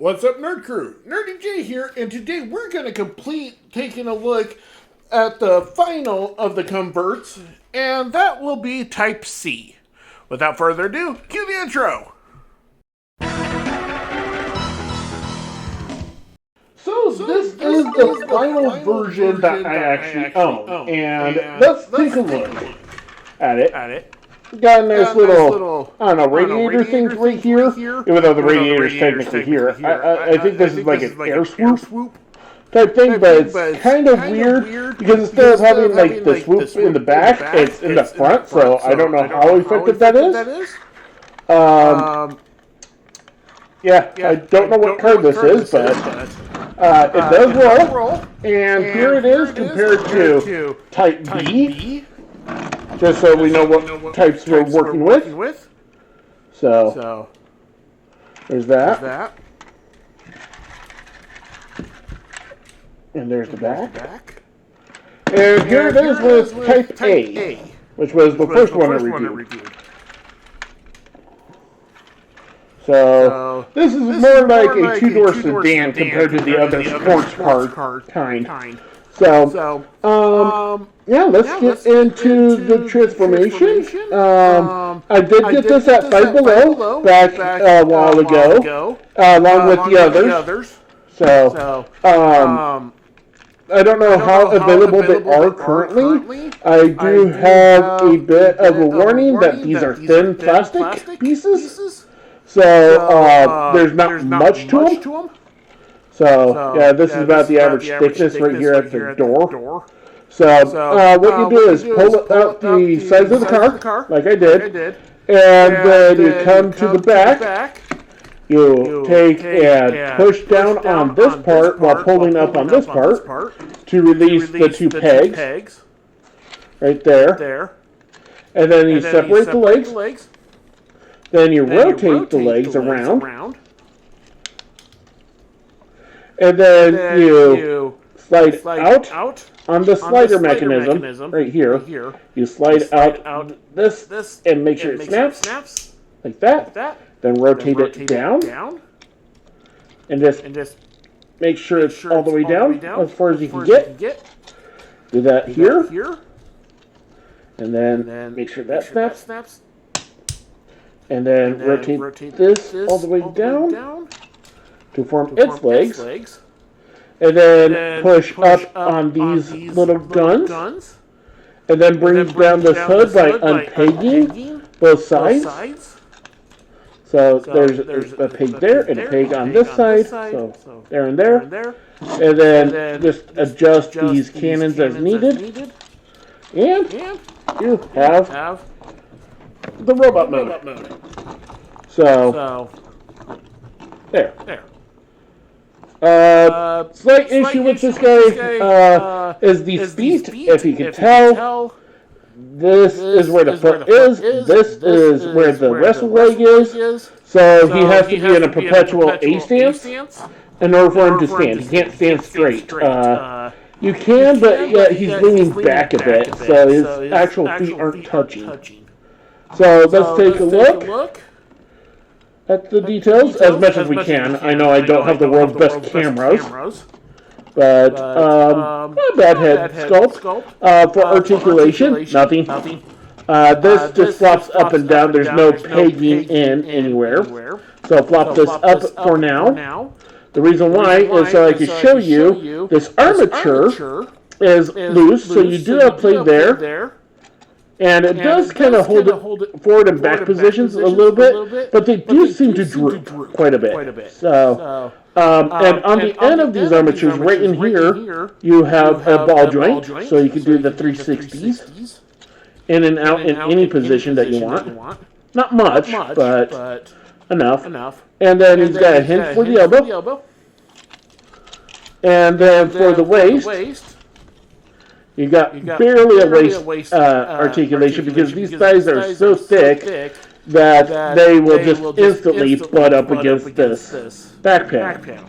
What's up, Nerd Crew? Nurdie J here, and today we're going to complete taking a look at the final of the converts, and that will be Type C. Without further ado, cue the intro. So this is the final version that I actually own, and let's take a look at it. Got a nice little, I don't know, radiator things right here, even though the radiator's technically here. I think this is like an air swoop type thing, but it's kind of weird because instead of having like the swoop in the back, it's in the front, so I don't know how effective that is. Yeah, I don't know what card this is, but it does roll, and here it is compared to Type B. Just so we know what types we're working with. So there's that. And there's the back. And here it is with Type A, which was the first one I reviewed. So this is more like a two-door sedan compared to the other sports car kind. So, yeah, let's get into the transformation. I did get this at Five Below back a while ago, along with the others. So, I don't know how available they are currently. I do have a bit of a warning that these are thin plastic pieces. So, there's not much to them. So, yeah, this is about the average thickness right here at the door. So, what you do is pull out the sides of the car, like I did, and then you come to the back, you take and push down on this part while pulling up on this part to release the two pegs, right there, and then you separate the legs, then you rotate the legs around, and then you slide out on the slider mechanism right here. You slide out this and make sure it snaps like that. Then rotate it down and just make sure it's all the way down as far as you can get. Do that here. And then make sure that snaps. And then rotate this all the way down to form its legs, and then push up on these little guns, and then brings down this hood by unpegging both sides. So there's a peg there and a peg on this side, so there and there, and then just adjust these cannons as needed, and you have the robot mode. So there. Slight issue with this guy is the speed. If you can tell, this is where the foot is. This is where the wrestle leg is. So he has to be in a perpetual A stance in order for him to stand. He can't stand straight. You can, but yeah, he's leaning back a bit, so his actual feet aren't touching. So let's take a look at the details as much as we can. I know I don't have the world's best cameras, but not a bad head sculpt. For articulation, nothing. This just flops up and down. There's no pegging in anywhere. So flop this up for now. The reason why is so I can show you this armature is loose, so you do have play there. And it does kind of hold it forward and back positions a little bit, but they do seem to droop quite a bit. So, and on the end of these armatures, right in here, you have a ball joint, so you can do the 360s in and out in any position that you want. Not much, but enough. And then he's got a hinge for the elbow. And then for the waist, you got barely a waist articulation because these thighs are so thick that they will just instantly butt up against this back panel.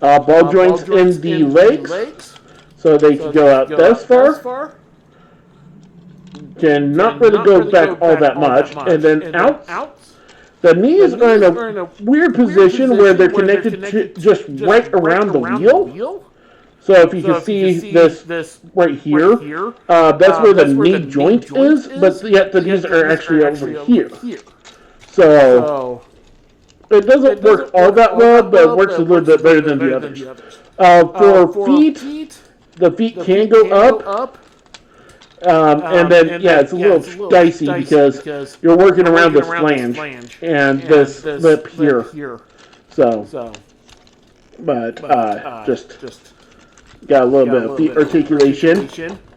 Ball joints in the legs, so they can go out this far. Can not really go back all that much, and then out. The knees are in a weird position where they're connected to just right around the wheel. So if you can see this right here, that's where the knee joint is, but yet the knees are actually over here. So it doesn't work all that well, but it works a little bit better than the others. For feet, the feet can go up. And then, it's a little dicey because you're working around this flange and this lip here. So, but just got a little bit of feet articulation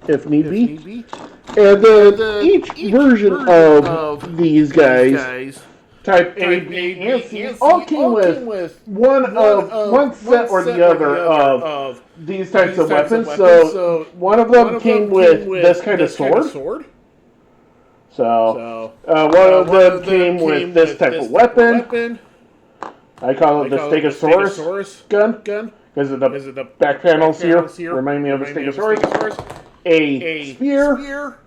if need be. And then each version of these guys, type A, B, and C, all came with one set or the other of these types of weapons. So one of them came with this kind of sword. So one of them came with this type of weapon. I call it the Stegosaurus gun because of the back panels here. Remind me of a Stegosaurus. A spear,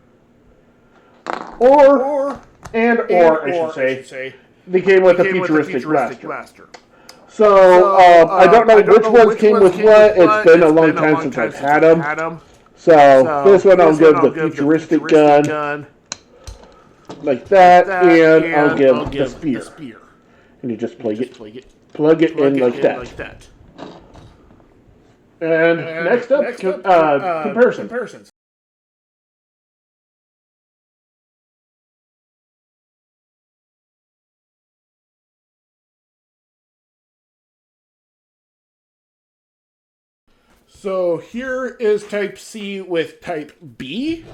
or I should say. They came with a futuristic blaster. So, I don't know which ones came with what. It's been a long time since I've had them. So, this one I'll give the futuristic gun. Like that. And I'll give the spear. And you just plug it in like that. And next up, comparisons. So here is Type C with Type B,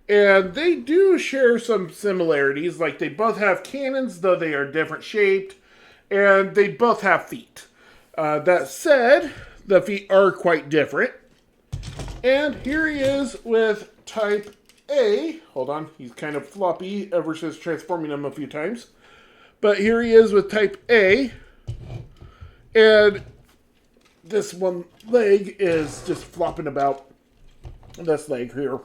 and they do share some similarities, like they both have cannons, though they are different shaped, and they both have feet. That said, the feet are quite different. And here he is with Type A. Hold on, he's kind of floppy ever since transforming him a few times. But here he is with Type A, and this one leg is just flopping about this leg here.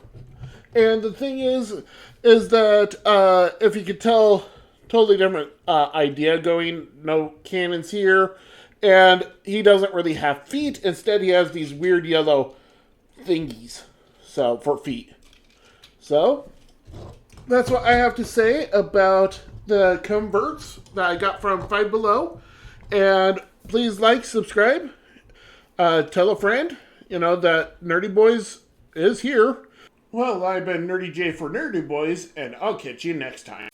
And the thing is that if you could tell, totally different idea going, no cannons here. And he doesn't really have feet. Instead, he has these weird yellow thingies for feet. So, that's what I have to say about the converts that I got from Five Below. And please like, subscribe. Tell a friend, that Nurdie Boys is here. Well, I've been Nurdie J for Nurdie Boys, and I'll catch you next time.